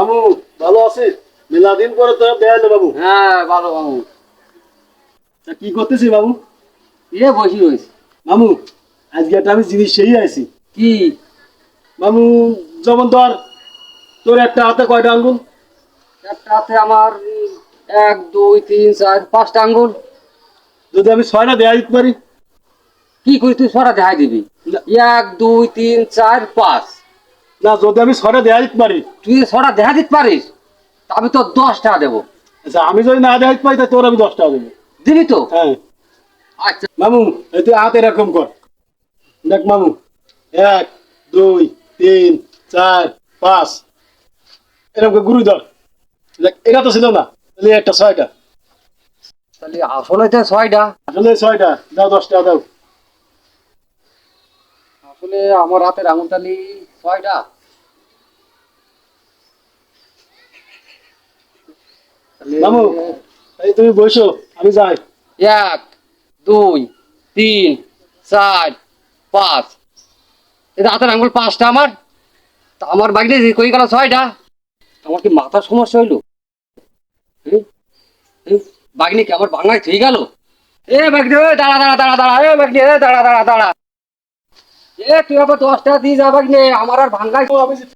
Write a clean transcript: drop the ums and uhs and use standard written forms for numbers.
মামু ভালো আছিস? মেলা দিন পরে তো দেখা এলো বাবু। হ্যাঁ ভালো মামু। তা কি করতেছি বাবু? বসি রয়েছে। মামু আজকে একটা আমি জিনিস সেই আছি। কি? মামু যেমন ধর তোর একটা হাতে কয়টা আঙ্গুল? একটা হাতে আমার 1 2 3 4 5টা আঙ্গুল। যদি আমি ছয়টা দেয়া দিতে পারি? কি করি তুই ছটা দেখাই দিবি? না 1 2 3 4 5। না, যদি আমি ছয়টা দেয়া দিতে পারি। তুই ছটা দেখা দিতে পারিস তা আমি তো 10 টাকা দেবো। আচ্ছা আমি যদি না দেয়া দিতে পারি তাহলে তোর আমি 10 টাকা দেবো। দিবি তো? হ্যাঁ আচ্ছা। মামু, এই তুই হাত এরকম কর। দেখ মামু, 1 2 3 4 5 এরকম করে গুরু ধর। দেখ এটা তো ছিল না, তাহলে একটা ছয়টা। তাহলে আসলে তো 6টা। আসলে ছয়টা দাও, 10 টাকা দাও। আসলে আমার হাতের আঙুল তাহলে 6টা। তাহলে মামু এই তুমি বসো, আমি যাই। 1 2 3 4 5। এটা হাতের আঙুল 5টা আমার। তা আমার বাইরে কই গেল 6টা। আমার কি মাথার সমস্যা হইলো? বাগনি কি আমার বাংলায় ঠিক গেল? এ বাগনি, দাঁড়া দাঁড়া দাঁড়া দাঁড়া, এ বাগনি, দাঁড়া দাঁড়া দাঁড়া। এ তুই আবার 10 টাকা দিয়ে যা বাগনি, আমার আর ভাঙ্গাই। আমি